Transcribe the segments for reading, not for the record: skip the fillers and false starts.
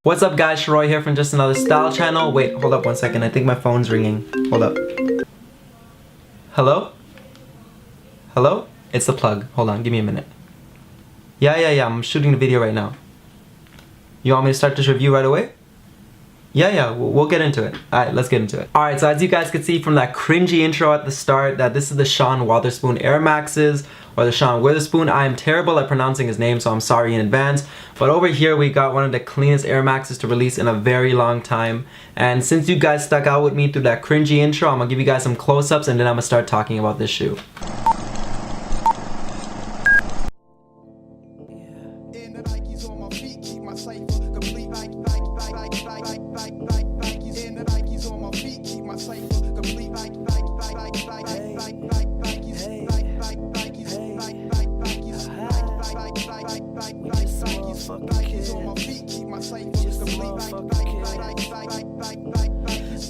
What's up guys, Shroy here from Just Another Style Channel. Wait, hold up one second. I think my phone's ringing. Hold up. Hello? Hello? It's the plug. Hold on, give me a minute. Yeah, I'm shooting the video right now. You want me to start this review right away? Yeah, we'll get into it. Alright, let's get into it. Alright, so as you guys could see from that cringy intro at the start, that this is the Sean Wotherspoon Air Maxes, or the Sean Wotherspoon. I am terrible at pronouncing his name, so I'm sorry in advance. But over here, we got one of the cleanest Air Maxes to release in a very long time. And since you guys stuck out with me through that cringy intro, I'm gonna give you guys some close-ups and then I'm gonna start talking about this shoe.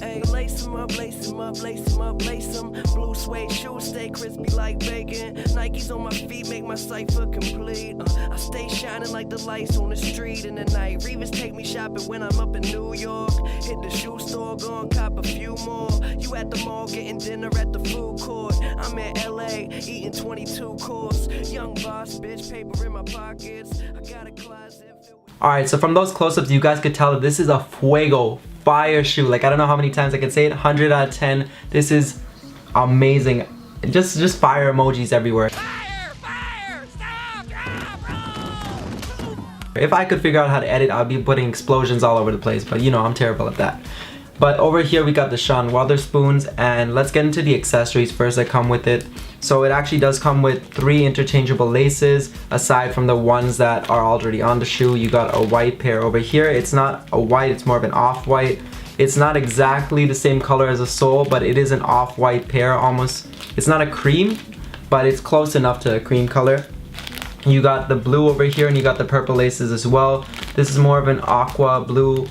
Hey, lace 'em up, lace 'em up, lace 'em up, lace 'em. Blue suede shoes stay crispy like bacon. Nikes on my feet make my cipher complete. I stay shining like the lights on the street in the night. Reavers take me shopping when I'm up in New York. Hit the shoe store, go and cop a few more. You at the mall getting dinner at the food court. I'm in LA eating 22 course. Young boss, bitch, paper in my pockets. I got a closet. Alright, so from those close-ups, you guys could tell that this is a fuego, fire shoe. Like, I don't know how many times I can say it. 100 out of 10. This is amazing. Just fire emojis everywhere. Fire! Stop! Drop! Roll! If I could figure out how to edit, I'd be putting explosions all over the place. But you know, I'm terrible at that. But over here, we got the Sean Wotherspoons. And let's get into the accessories first that come with it. So it actually does come with 3 interchangeable laces, aside from the ones that are already on the shoe. You got a white pair over here. It's not a white, it's more of an off-white. It's not exactly the same color as the sole, but it is an off-white pair almost. It's not a cream, but it's close enough to a cream color. You got the blue over here and you got the purple laces as well. This is more of an aqua blue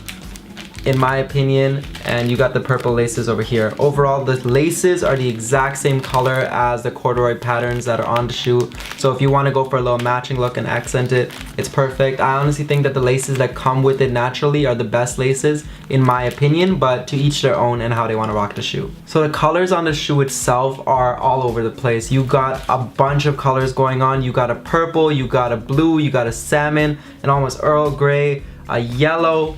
in my opinion, and you got the purple laces over here. Overall, the laces are the exact same color as the corduroy patterns that are on the shoe, so if you want to go for a little matching look and accent it, it's perfect. I honestly think that the laces that come with it naturally are the best laces in my opinion, but to each their own and how they want to rock the shoe. So the colors on the shoe itself are all over the place. You got a bunch of colors going on. You got a purple, you got a blue, you got a salmon, an almost Earl Grey, a yellow,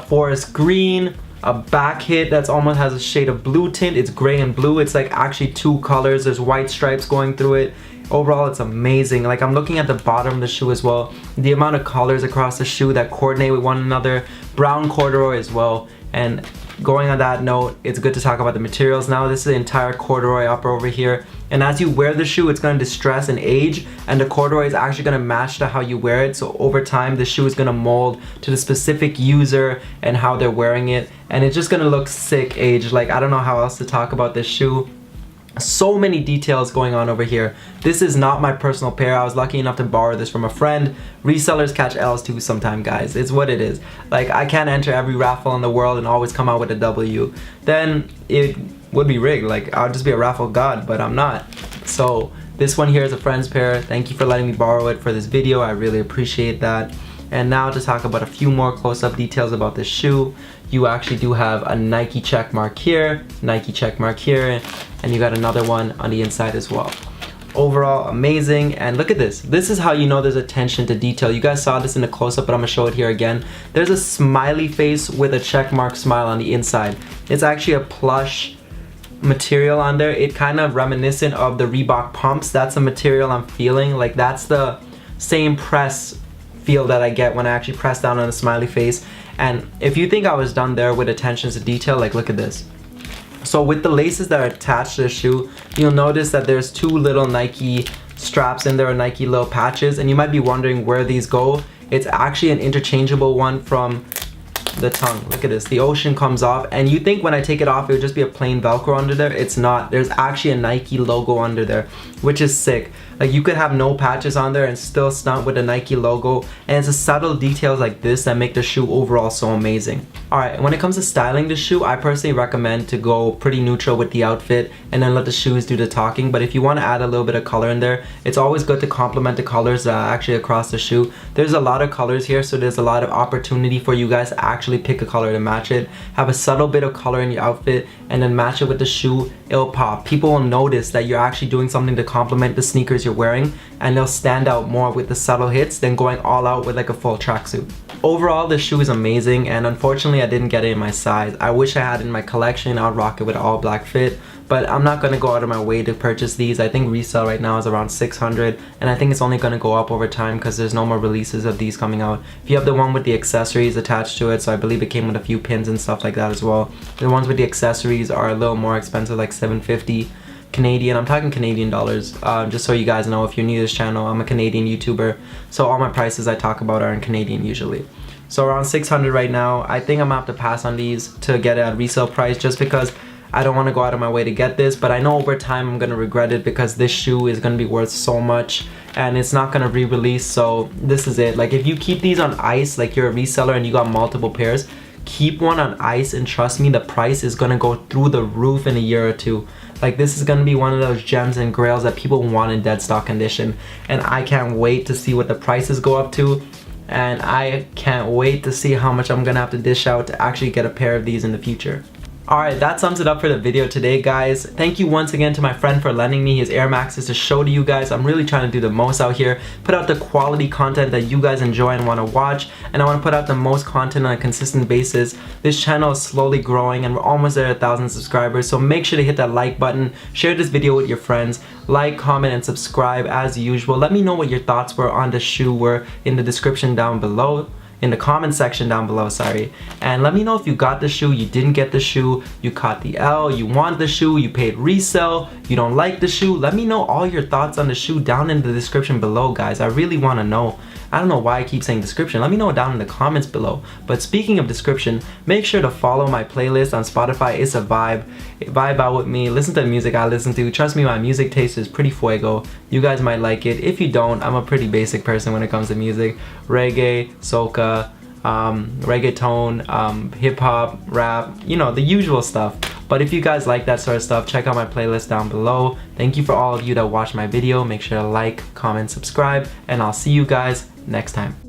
forest green, a back hit that's almost has a shade of blue tint. It's gray and blue. It's like actually 2 colors. There's white stripes going through it. Overall, it's amazing. Like, I'm looking at the bottom of the shoe as well. The amount of colors across the shoe that coordinate with one another. Brown corduroy as well. And going on that note, it's good to talk about the materials now. This is the entire corduroy upper over here. And as you wear the shoe, it's going to distress and age, and the corduroy is actually going to match to how you wear it. So over time, the shoe is going to mold to the specific user and how they're wearing it, and it's just going to look sick aged. Like, I don't know how else to talk about this shoe. So many details going on over here. This is not my personal pair. I was lucky enough to borrow this from a friend. Resellers catch L's too sometime, guys. It's what it is. Like, I can't enter every raffle in the world and always come out with a W. Then it would be rigged. Like, I'll just be a raffle god, but I'm not. So this one here is a friend's pair. Thank you for letting me borrow it for this video. I really appreciate that. And now to talk about a few more close-up details about this shoe. You actually do have a Nike check mark here, Nike check mark here, and you got another one on the inside as well. Overall, amazing. And look at this. This is how you know there's attention to detail. You guys saw this in the close-up, but I'm gonna show it here again. There's a smiley face with a check mark smile on the inside. It's actually a plush material on there. It kind of reminiscent of the Reebok pumps. That's the material I'm feeling. Like, that's the same press feel that I get when I actually press down on a smiley face. And if you think I was done there with attention to detail, like, look at this. So with the laces that are attached to the shoe, you'll notice that there's 2 little Nike straps in there, or Nike little patches, and you might be wondering where these go. It's actually an interchangeable one from the tongue. Look at this. The ocean comes off, and you think when I take it off it would just be a plain Velcro under there. It's not. There's actually a Nike logo under there, which is sick. Like you could have no patches on there and still stunt with the Nike logo, and it's the subtle details like this that make the shoe overall so amazing. Alright, when it comes to styling the shoe, I personally recommend to go pretty neutral with the outfit and then let the shoes do the talking. But if you want to add a little bit of color in there, it's always good to complement the colors actually across the shoe. There's a lot of colors here, so there's a lot of opportunity for you guys to actually pick a color to match it. Have a subtle bit of color in your outfit and then match it with the shoe. It'll pop. People will notice that you're actually doing something to complement the sneakers you're wearing, and they'll stand out more with the subtle hits than going all out with like a full tracksuit. Overall, this shoe is amazing, and unfortunately I didn't get it in my size. I wish I had it in my collection. I would rock it with an all black fit, but I'm not gonna go out of my way to purchase these. I think resale right now is around 600, and I think it's only gonna go up over time because there's no more releases of these coming out. If you have the one with the accessories attached to it, so I believe it came with a few pins and stuff like that as well. The ones with the accessories are a little more expensive, like $750 Canadian. I'm talking Canadian dollars, just so you guys know. If you're new to this channel, I'm a Canadian YouTuber, so all my prices I talk about are in Canadian usually. So around 600 right now. I think I'm gonna have to pass on these to get it at resale price, just because I don't want to go out of my way to get this, but I know over time I'm gonna regret it because this shoe is gonna be worth so much and it's not gonna re-release. So this is it. Like if you keep these on ice, like you're a reseller and you got multiple pairs, keep one on ice and trust me, the price is gonna go through the roof in a year or two. Like this is gonna be one of those gems and grails that people want in dead stock condition, and I can't wait to see what the prices go up to, and I can't wait to see how much I'm gonna have to dish out to actually get a pair of these in the future. Alright, that sums it up for the video today, guys. Thank you once again to my friend for lending me his Air Maxes to show to you guys. I'm really trying to do the most out here, put out the quality content that you guys enjoy and want to watch, and I want to put out the most content on a consistent basis. This channel is slowly growing and we're almost there at 1,000 subscribers, so make sure to hit that like button, share this video with your friends, like, comment, and subscribe as usual. Let me know what your thoughts were on the shoe were in the description down below. In the comment section down below, sorry. And let me know if you got the shoe, you didn't get the shoe, you caught the L, you want the shoe, you paid resale, you don't like the shoe. Let me know all your thoughts on the shoe down in the description below, guys. I really want to know. I don't know why I keep saying description. Let me know down in the comments below. But speaking of description, make sure to follow my playlist on Spotify. It's a vibe. Vibe out with me. Listen to the music I listen to. Trust me, my music taste is pretty fuego. You guys might like it. If you don't, I'm a pretty basic person when it comes to music. Reggae, soca, reggaeton, hip-hop, rap, you know, the usual stuff. But if you guys like that sort of stuff, check out my playlist down below. Thank you for all of you that watched my video. Make sure to like, comment, subscribe, and I'll see you guys next time.